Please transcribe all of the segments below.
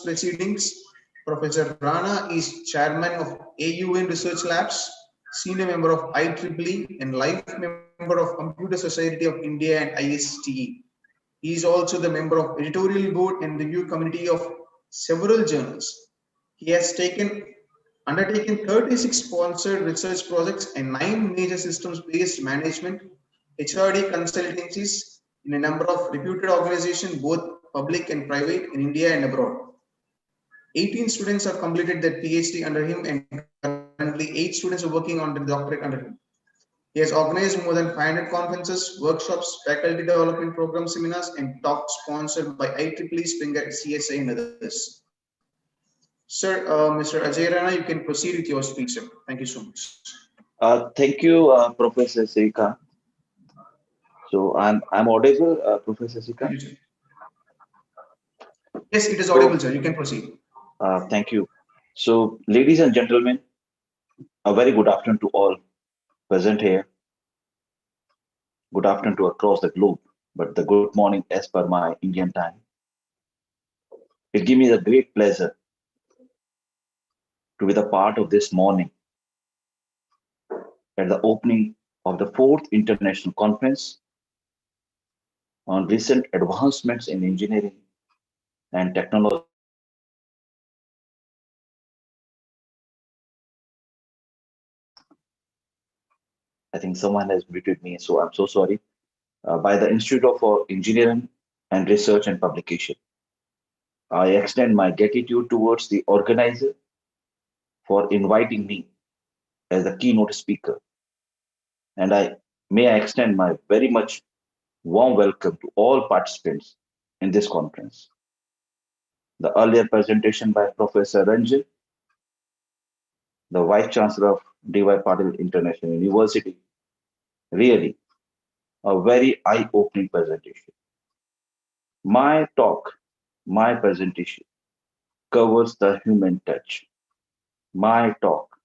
proceedings. Professor Rana is chairman of AUN Research Labs, senior member of IEEE, and life member of Computer Society of India and ISTE. He is also the member of editorial board and review committee of several journals. He has undertaken 36 sponsored research projects and 9 major systems-based management HRD consultancies in a number of reputed organizations, both public and private, in India and abroad. 18 students have completed their PhD under him, and currently 8 students are working on the doctorate under him. He has organized more than 500 conferences, workshops, faculty development program seminars, and talks sponsored by IEEE, Springer, CSI, and others. Sir, Mr. Ajay Rana, you can proceed with your speech, sir. Thank you so much. Thank you, Professor Srikant. So I'm audible, Professor Thank Srikant. you, sir. Yes, it is audible, So sir. You can proceed. thank you. So, ladies and gentlemen, a very good afternoon to all present here. Good afternoon to across the globe, but the good morning as per my Indian time. It gives me the great pleasure to be the part of this morning at the opening of the fourth international conference on recent advancements in engineering and technology. I think someone has muted me, so I'm so sorry. By the Institute of Engineering and Research and Publication. I extend my gratitude towards the organizer for inviting me as the keynote speaker, and I extend my very much warm welcome to all participants in this conference. The earlier presentation by Professor Ranjan, the Vice Chancellor of D.Y. Patil International University, really a very eye-opening presentation. My talk, my presentation covers the human touch. My talk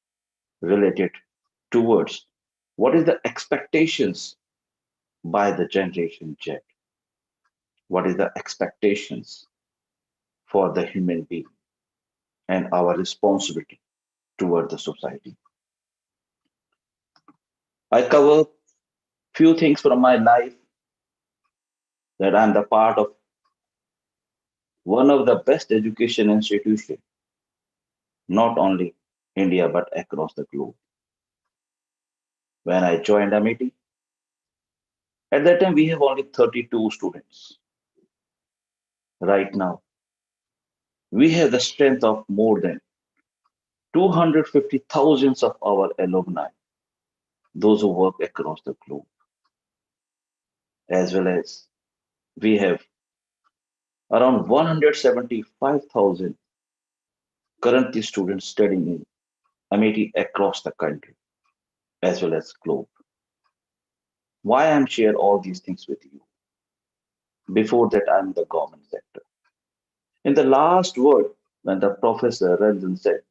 related towards what is the expectations by the generation Z, what is the expectations for the human being and our responsibility toward the society. I cover few things from my life, that I'm the part of one of the best education institution, not only India but across the globe. When I joined MIT, at that time we have only 32 students. Right now, we have the strength of more than 250,000 of our alumni, those who work across the globe, as well as we have around 175,000 currently students studying in MIT across the country, as well as globe. Why I'm share all these things with you? Before that, I'm in the government sector. In the last word, when the Professor Ranjan said,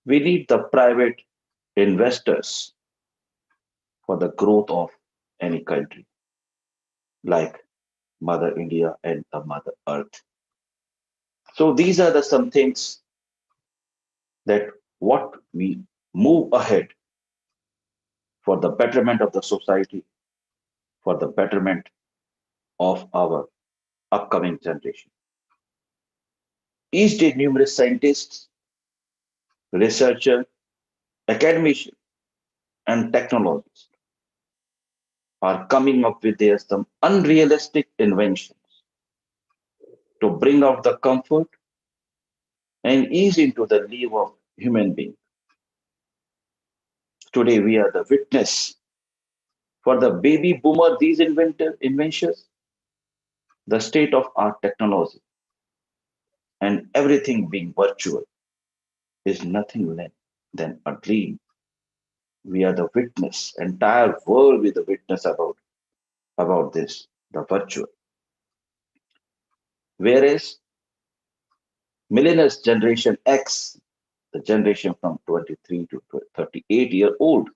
we need the private investors for the growth of any country, like Mother India and the Mother Earth. So these are the some things that what we move ahead for the betterment of the society, for the betterment of our upcoming generation. Each day, numerous scientists, researchers, academicians, and technologists are coming up with their some unrealistic inventions to bring out the comfort and ease into the life of human being. Today, we are the witness for the baby boomer, these inventions, the state of art technology, and everything being virtual is nothing less than a dream. We are the witness, entire world with the witness about this, the virtual. Whereas millennials generation X, the generation from 23 to 38-year-old,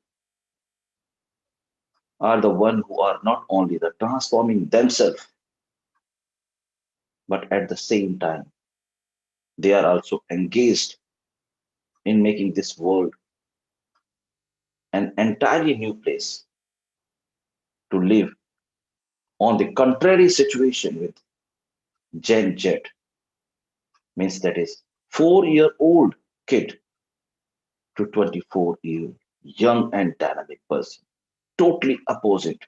are the one who are not only the transforming themselves, but at the same time They are also engaged in making this world an entirely new place to live. On the contrary situation with Gen Z, means that is 4-year-old kid to 24-year young and dynamic person. Totally opposite.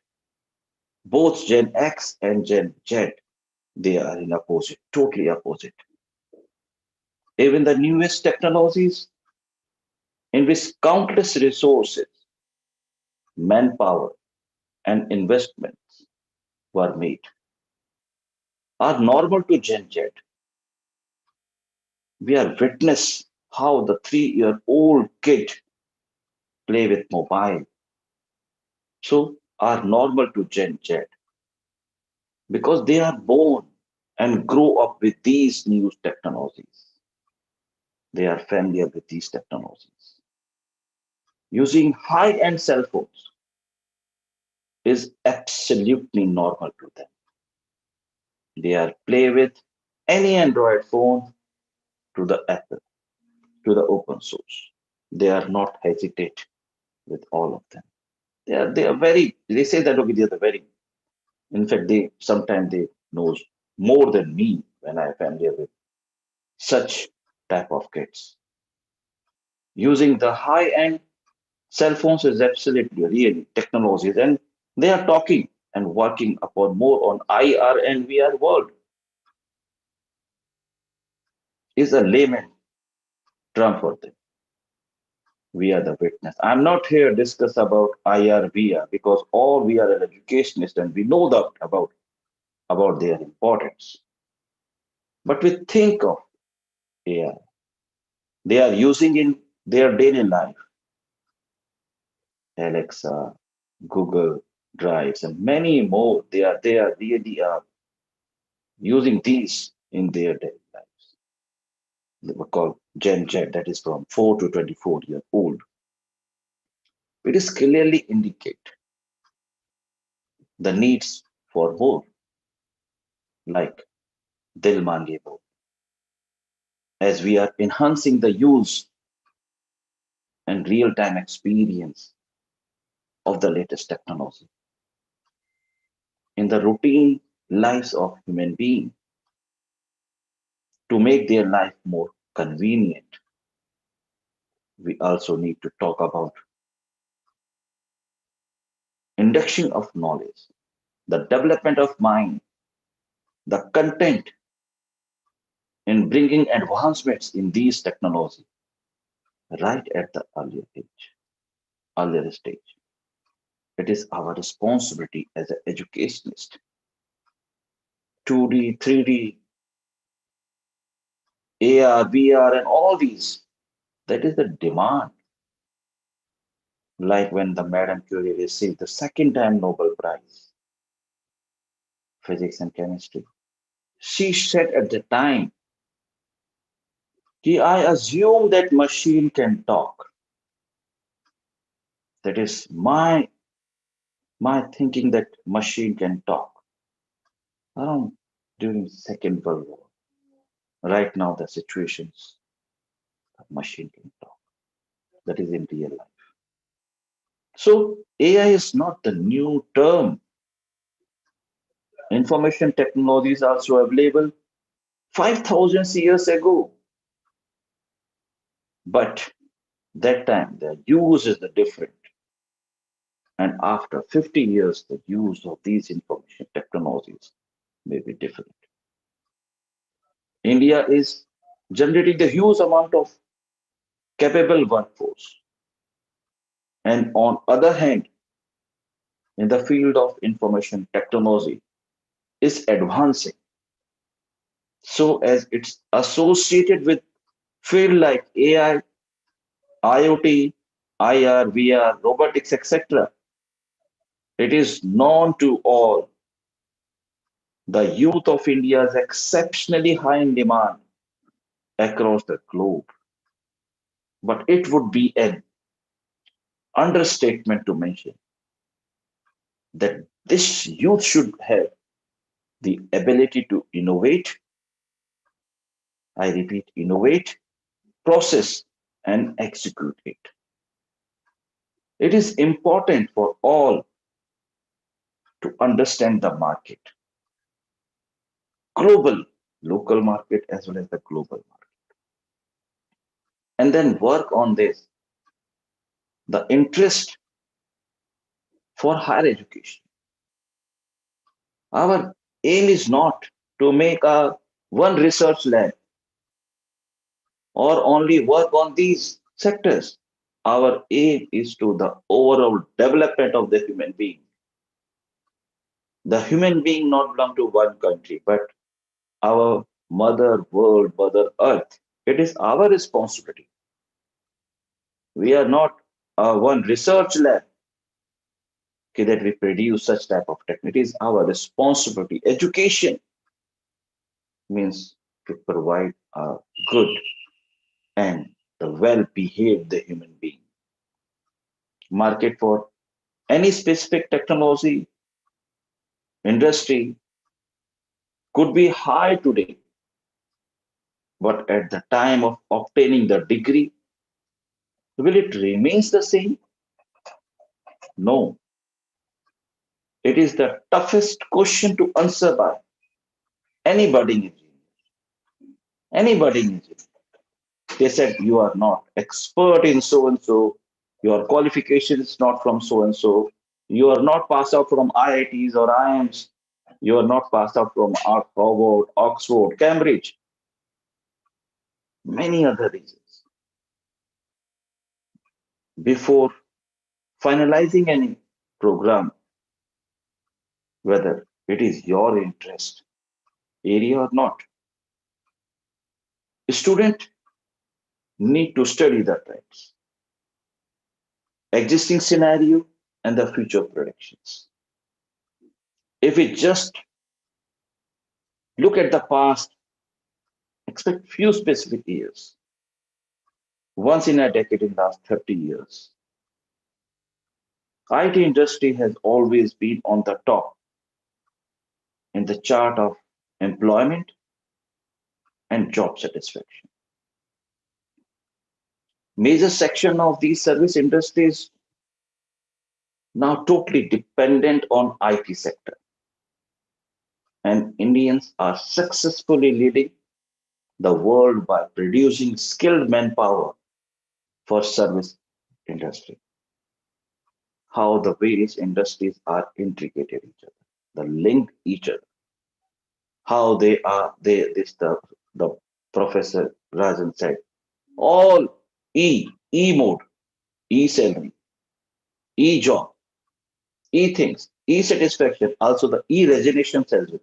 Both Gen X and Gen Z, they are in opposite, totally opposite. Even the newest technologies in which countless resources, manpower, and investments were made are normal to Gen Z. We are witness how the 3-year-old kid play with mobile. So are normal to Gen Z because they are born and grow up with these new technologies. They are familiar with these technologies. Using high-end cell phones is absolutely normal to them. They are play with any Android phone to the Apple, to the open source. They are not hesitate with all of them. They are very, they say that okay, they are the very, in fact, they sometimes they knows more than me when I am familiar with such type of kids. Using the high-end cell phones is absolutely really technologies, and they are talking and working upon more on IR and VR world is a layman term for them. We are the witness. I'm not here to discuss about IR VR because all we are an educationist and we know that about their importance. But we think of AI. They are using in their daily life, Alexa, Google Drives, and many more. They are really using these in their daily lives. They were called Gen Z, that is from 4 to 24-year-old. It is clearly indicate the needs for more, like Dil Mange Bo, as we are enhancing the use and real-time experience of the latest technology in the routine lives of human beings to make their life more convenient. We also need to talk about induction of knowledge, the development of mind, the content in bringing advancements in these technology right at the earlier stage. It is our responsibility as an educationist, 2D, 3D, AR, VR, and all these. That is the demand. Like when the Madame Curie received the second time Nobel Prize, physics and chemistry. She said at the time, I assume that machine can talk. That is my thinking that machine can talk. Around during Second World War. Right now the situations machine can talk. That is in real life. So AI is not the new term. Information technology is also available 5,000 years ago. But that time the use is the different. And after 50 years, the use of these information technologies may be different. India is generating the huge amount of capable workforce. And on other hand, in the field of information technology is advancing. So as it's associated with field like AI, IoT, IR, VR, robotics, etc. It is known to all the youth of India is exceptionally high in demand across the globe. But it would be an understatement to mention that this youth should have the ability to innovate I repeat, innovate, process, and execute it. It is important for all to understand the market, global, local market, as well as the global market, and then work on this. The interest for higher education. Our aim is not to make a one research lab or only work on these sectors. Our aim is to the overall development of the human being. The human being not belong to one country, but our mother world, mother earth. It is our responsibility. We are not one research lab that we produce such type of technique. It is our responsibility. Education means to provide a good and the well-behaved the human being. Market for any specific technology, industry could be high today, but at the time of obtaining the degree, will it remains the same? No. It is the toughest question to answer by anybody in engineering. Anybody in engineering. They said you are not expert in so and so, your qualification is not from so and so, you are not passed out from IITs or IIMs, you are not passed out from Harvard, Oxford, Cambridge, many other reasons. Before finalizing any program, whether it is your interest area or not, a student need to study the trends, existing scenario, and the future predictions. If we just look at the past, expect few specific years, once in a decade in the last 30 years. IT industry has always been on the top in the chart of employment and job satisfaction. Major section of these service industries now totally dependent on IT sector. And Indians are successfully leading the world by producing skilled manpower for service industry. How the various industries are integrated each other, the link each other, how they are, this the Professor Rajan said, all E mode, E salary, E job, E things, E satisfaction, also the E resignation as well.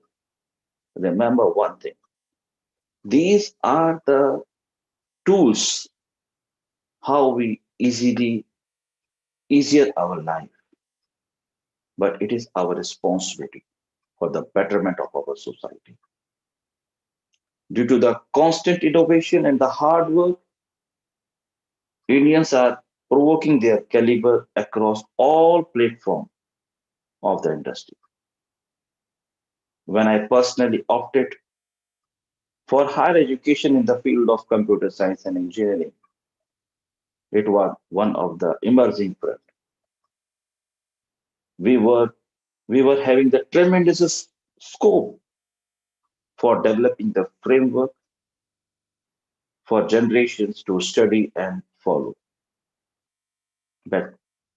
Remember one thing. These are the tools how we easier our life. But it is our responsibility for the betterment of our society. Due to the constant innovation and the hard work, Indians are provoking their caliber across all platforms of the industry. When I personally opted for higher education in the field of computer science and engineering, it was one of the emerging fields. We were we were having the tremendous scope for developing the framework for generations to study and follow. But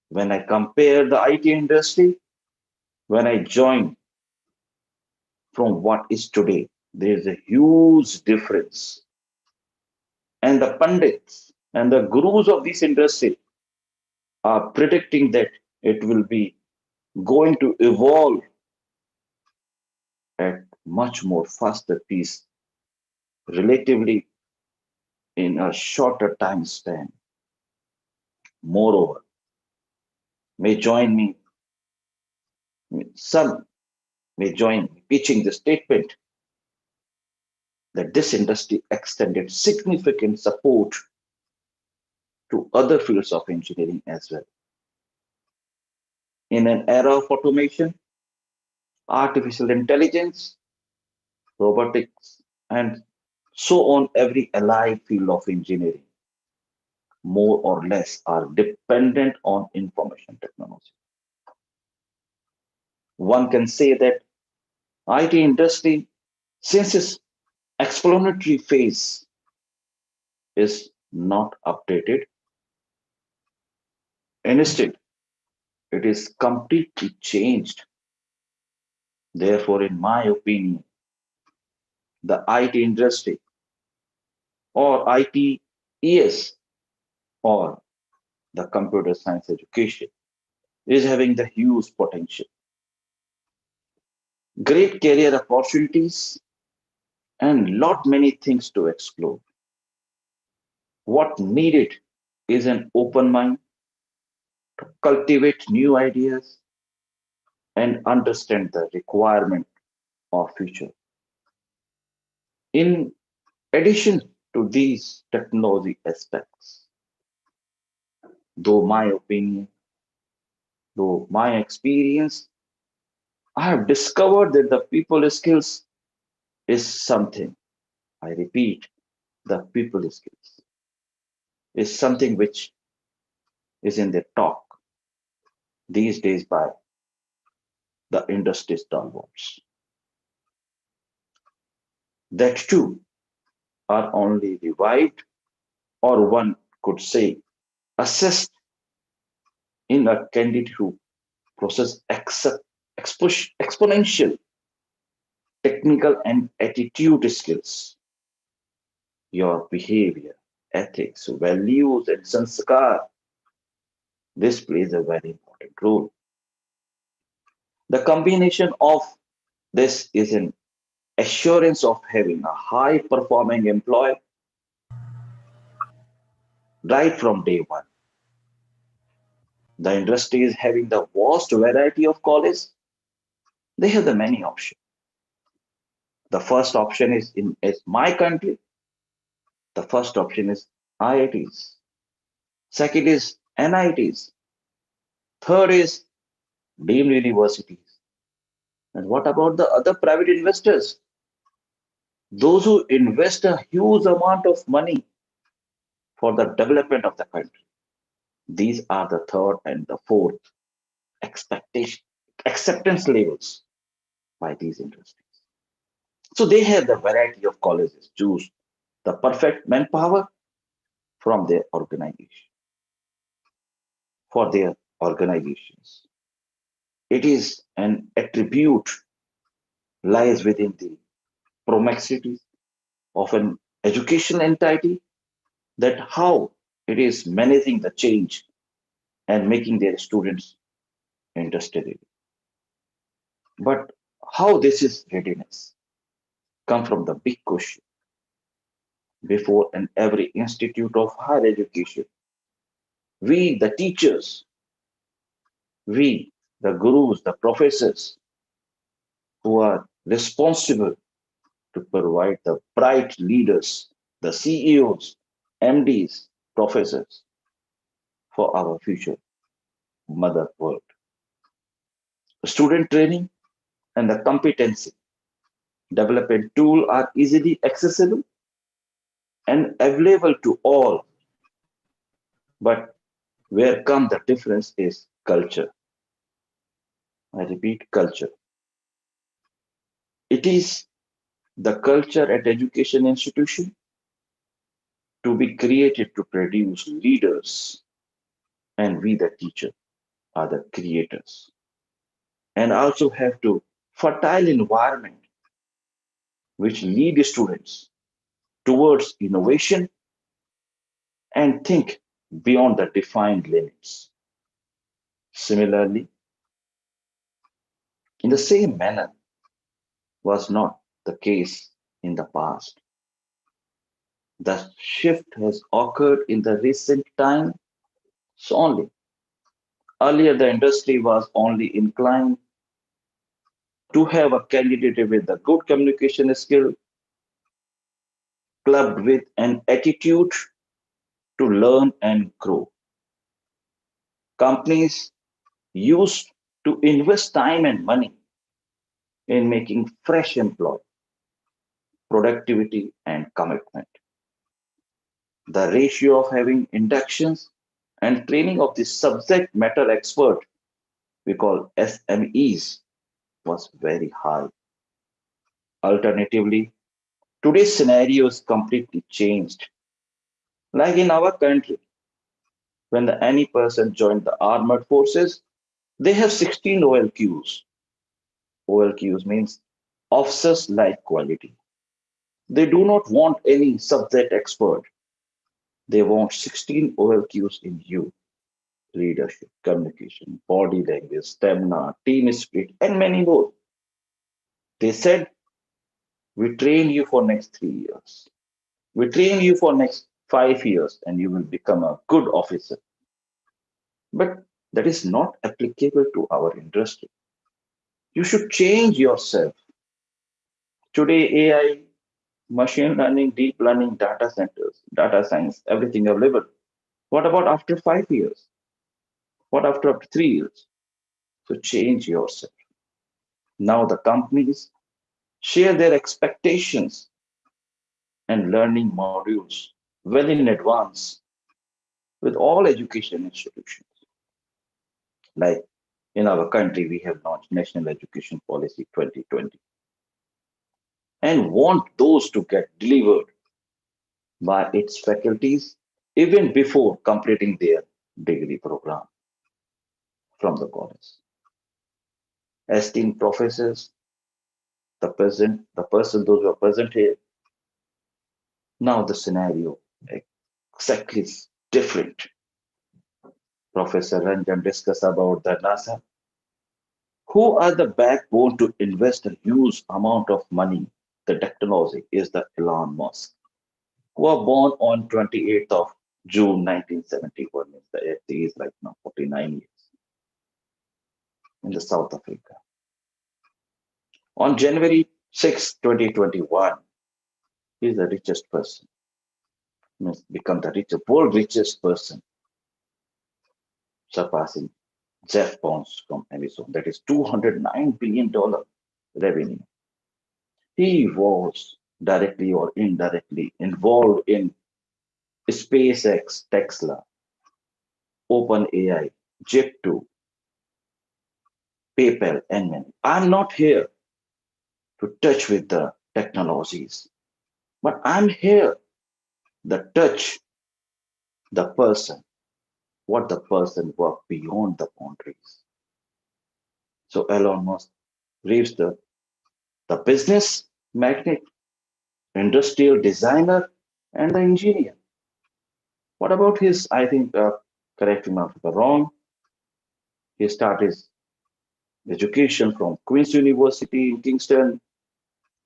when I compare the IT industry, when I joined from what is today, there is a huge difference. And the pundits and the gurus of this industry are predicting that it will be going to evolve at much more faster pace, relatively in a shorter time span. Moreover, may join me, some may join me pitching the statement that this industry extended significant support to other fields of engineering as well. In an era of automation, artificial intelligence, robotics, and So on every allied field of engineering, more or less are dependent on information technology. One can say that IT industry, since its exploratory phase, is not updated. Instead, it is completely changed. Therefore, in my opinion, the IT industry or ITES or the computer science education is having the huge potential, great career opportunities, and lot many things to explore. What needed is an open mind to cultivate new ideas and understand the requirement of future. In addition to these technology aspects, though my opinion, though my experience, I have discovered that the people skills is something. I repeat, the people skills is something which is in the talk these days by the industry stalwarts. That too are only revived, or one could say, assessed in a candidate who possess exponential technical and attitude skills. Your behavior, ethics, values, and sanskar, this plays a very important role. The combination of this is an assurance of having a high performing employee right from day one. The industry is having the vast variety of colleges. They have the many options. The first option is my country. The first option is IITs. Second is NITs. Third is deemed universities. And what about the other private investors? Those who invest a huge amount of money for the development of the country. These are the third and the fourth expectation acceptance levels by these industries. So they have the variety of colleges, choose the perfect manpower from their organization for their organizations. It is an attribute lies within the promexity of an educational entity that how it is managing the change and making their students interested in it. But how this is readiness come from the big question before and every institute of higher education. We, the teachers, we, the gurus, the professors who are responsible to provide the bright leaders, the CEOs, MDs, professors for our future mother world. Student training and the competency development tool are easily accessible and available to all. But where come the difference is culture. I repeat, culture. It is the culture at education institution to be created to produce leaders, and we, the teacher, are the creators. And also have to fertile environment which lead students towards innovation and think beyond the defined limits. Similarly, in the same manner was not the case in the past. The shift has occurred in the recent time so only. Earlier, the industry was only inclined to have a candidate with a good communication skill, clubbed with an attitude to learn and grow. Companies used to invest time and money in making fresh employees, productivity, and commitment. The ratio of having inductions and training of the subject matter expert, we call SMEs, was very high. Alternatively, today's scenario is completely changed. Like in our country, when any person joined the armed forces, they have 16 OLQs. OLQs means officers like quality. They do not want any subject expert. They want 16 OLQs in you: leadership, communication, body language, stamina, team spirit, and many more. They said, we train you for next 3 years. We train you for next 5 years and you will become a good officer. But that is not applicable to our industry. You should change yourself. Today, AI, machine learning, deep learning, data centers, data science, everything available. What about after 5 years? What after 3 years? So change yourself. Now the companies share their expectations and learning modules well in advance with all education institutions. Like in our country, we have launched National Education Policy 2020 and want those to get delivered by its faculties even before completing their degree program from the college. Esteemed professors, the person, those who are present here, now the scenario exactly is different. Professor Ranjan discussed about the NASA, who are the backbone to invest a huge amount of money. The technology is the Elon Musk, who are born on 28th of June 1971. The age is right now 49 years in the South Africa. On January 6, 2021, he is the richest person. He has become the world richest person, surpassing Jeff Bezos from Amazon. That is $209 billion revenue. He was directly or indirectly involved in SpaceX, Tesla, OpenAI, Jet2, PayPal, and many. I'm not here to touch with the technologies, but I'm here to touch the person, what the person work beyond the boundaries. So Elon Musk reads the business magnate, industrial designer, and the engineer. What about his, I think, correct me if I'm wrong, he started his education from Queen's University in Kingston,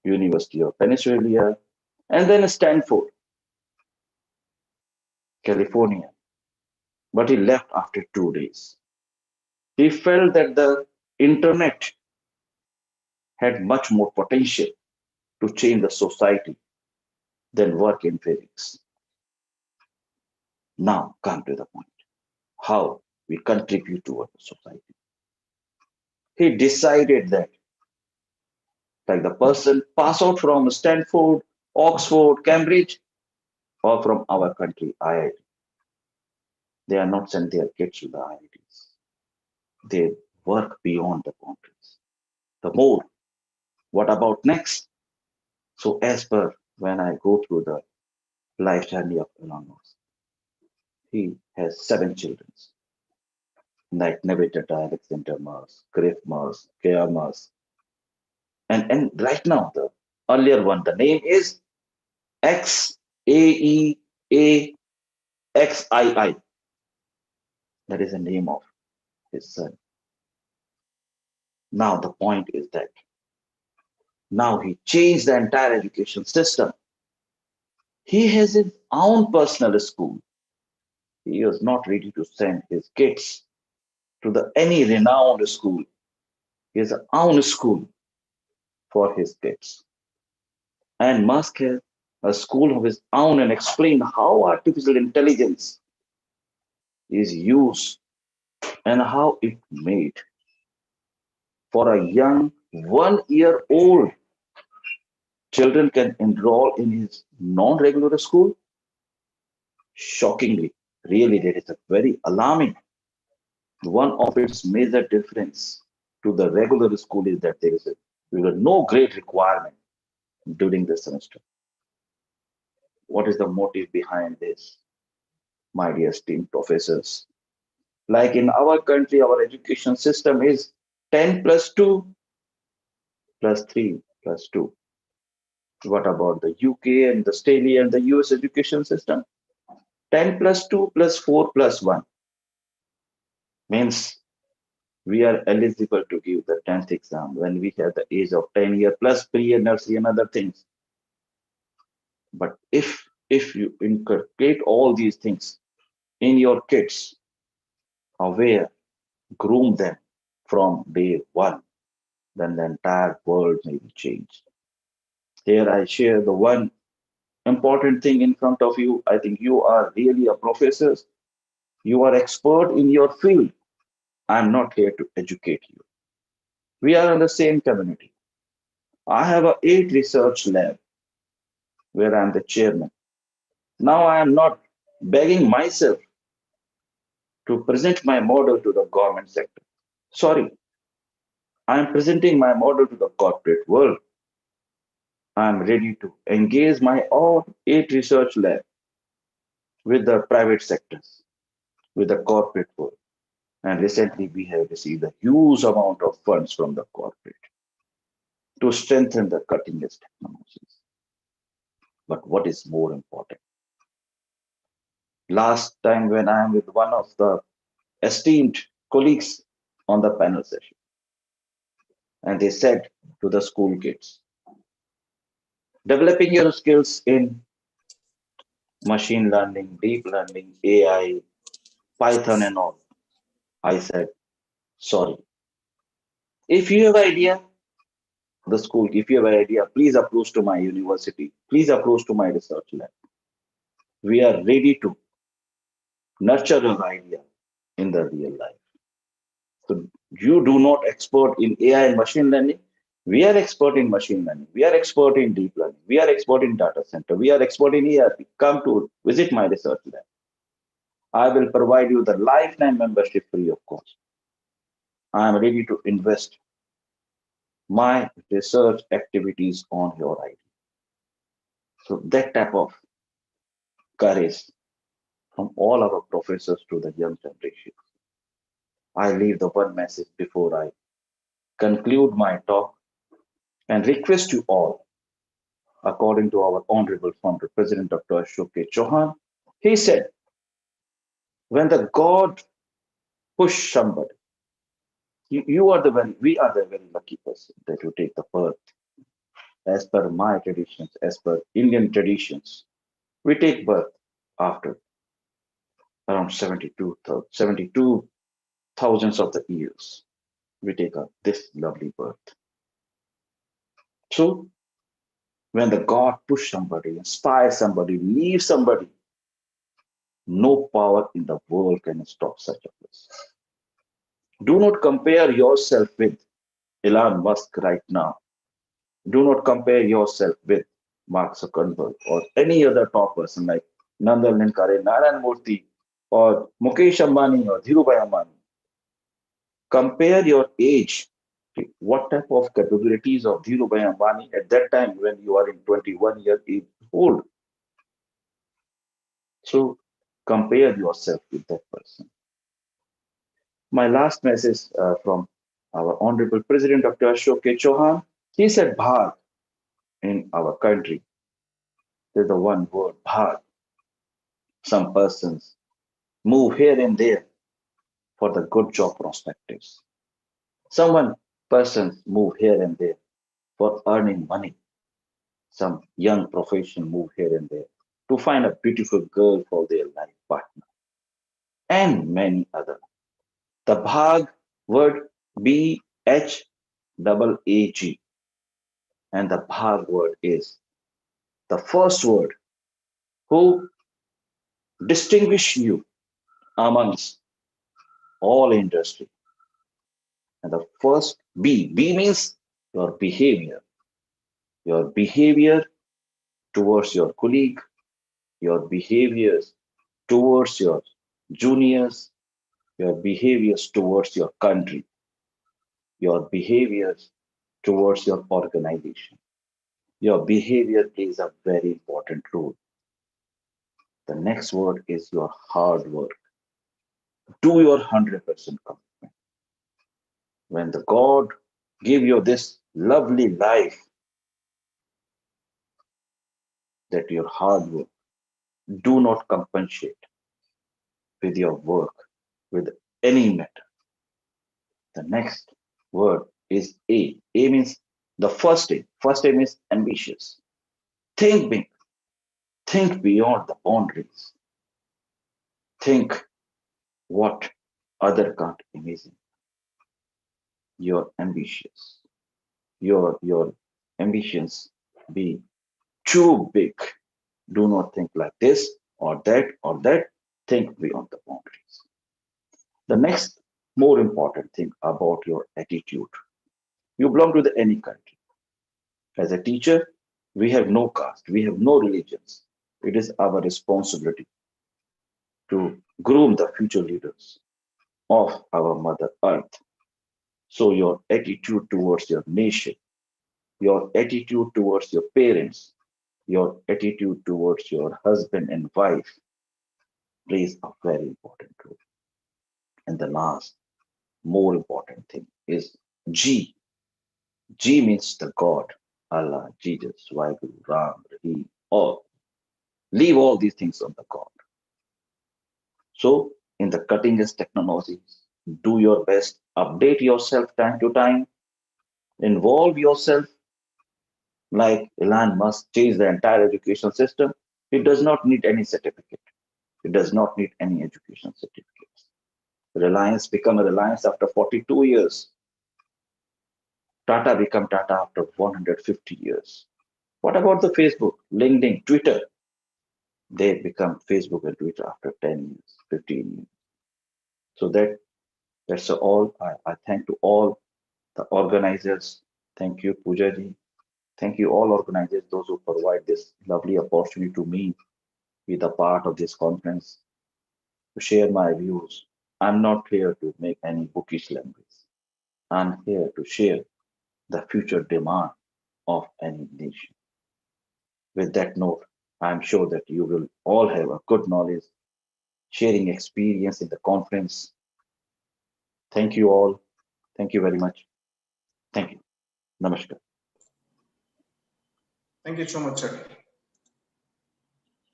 University of Pennsylvania, and then Stanford, California. But he left after 2 days. He felt that the internet had much more potential to change the society than work in physics. Now come to the point. How we contribute toward the society. He decided that, like the person pass out from Stanford, Oxford, Cambridge, or from our country, IIT, they are not sent their kids to the IITs. They work beyond the boundaries. The more, what about next? So as per when I go through the life journey of Elon Musk, he has 7 children, like Nevada, Alexander Musk, Griff Musk, Kea Musk, and right now the earlier one, the name is XAEAXII. That is the name of his son. Now the point is that now he changed the entire education system. He has his own personal school. He was not ready to send his kids to the any renowned school. He has his own school for his kids. And Musk has a school of his own and explain how artificial intelligence is used and how it made for a young 1 year old children can enroll in his non-regular school? Shockingly, really, there is a very alarming. One of its major difference to the regular school is that there is no grade requirement during the semester. What is the motive behind this, my dear esteemed professors? Like in our country, our education system is 10 plus 2 plus 3 plus 2. What about the UK and the Australia and the US education system? 10 plus 2 plus 4 plus 1 means we are eligible to give the 10th exam when we have the age of 10 year plus pre nursery and other things. But if you inculcate all these things in your kids, aware, groom them from day one, then the entire world may be changed. Here I share the one important thing in front of you. I think you are really a professor. You are expert in your field. I'm not here to educate you. We are in the same community. I have a 8 research lab where I'm the chairman. Now I am not begging myself to present my model to the government sector. Sorry, I am presenting my model to the corporate world. I am ready to engage my own 8 research lab with the private sectors, with the corporate world. And recently we have received a huge amount of funds from the corporate to strengthen the cutting edge technologies. But what is more important? Last time when I am with one of the esteemed colleagues on the panel session, and they said to the school kids, developing your skills in machine learning, deep learning, AI, Python and all. I said, sorry. If you have an idea, the school, if you have an idea, please approach to my university. Please approach to my research lab. We are ready to nurture your idea in the real life. So you do not expert in AI and machine learning. We are expert in machine learning. We are expert in deep learning. We are expert in data center. We are expert in ERP. Come to visit my research lab. I will provide you the lifetime membership free of cost. I am ready to invest my research activities on your idea. So that type of courage from all our professors to the young generation. I leave the one message before I conclude my talk and request you all, according to our honorable founder, President Dr. Ashok K. Chauhan, he said, when the God push somebody, you are the very, we are the very lucky person that you take the birth. As per my traditions, as per Indian traditions, we take birth after around 72 thousands of the years. We take this lovely birth. So when the God push somebody, inspire somebody, leave somebody, no power in the world can stop such a person. Do not compare yourself with Elon Musk right now. Do not compare yourself with Mark Zuckerberg or any other top person like Nandan Ninkare, Narayan Murthy, or Mukesh Ambani or Dhirubhai Ambani. Compare your age. What type of capabilities of Dhirubhai Ambani at that time when you are in 21 years old? So compare yourself with that person. My last message from our Honorable President Dr. Ashok K. Chauhan, he said Bhag in our country. There's the one word, Bhag. Some persons move here and there for the good job perspectives. Someone persons move here and there for earning money. Some young profession move here and there to find a beautiful girl for their life partner, and many other. The Bhag word BHAAG, and the Bhag word is the first word who distinguish you amongst all industry. And the first B means your behavior. your behavior towards your colleague, your behaviors towards your juniors, your behaviors towards your country, your behaviors towards your organization. Your behavior plays a very important role. The next word is your hard work. Do your 100% commitment. When the God give you this lovely life, that your hard work, do not compensate with your work, with any matter. The next word is A. A means the first A. First A means ambitious. Think big. Think beyond the boundaries. Think what other can't imagine. You're ambitious. Your ambitions be too big. Do not think like this or that or that. Think beyond the boundaries. The next more important thing about your attitude. You belong to any country. As a teacher, we have no caste, we have no religions. It is our responsibility to groom the future leaders of our Mother Earth. So, your attitude towards your nation, your attitude towards your parents, your attitude towards your husband and wife plays a very important role. And the last, more important thing is G. G means the God, Allah, Jesus, Vaheguru, Ram, Rahim, all. Leave all these things on the God. So, in the cutting edge technologies, do your best, update yourself time to time, involve yourself like Elon Musk changed the entire education system. It does not need any certificate. It does not need any education certificates. Reliance become a Reliance after 42 years. Tata become Tata after 150 years. What about the Facebook, LinkedIn, Twitter? They become Facebook and Twitter after 10 years, 15 years. So that's all. I thank to all the organizers. Thank you, Pooja ji. Thank you, all organizers, those who provide this lovely opportunity to me be the part of this conference to share my views. I'm not here to make any bookish language. I'm here to share the future demand of any nation. With that note, I'm sure that you will all have a good knowledge, sharing experience in the conference. Thank you all. Thank you very much. Thank you. Namaskar. Thank you so much, sir.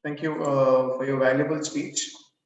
Thank you for your valuable speech.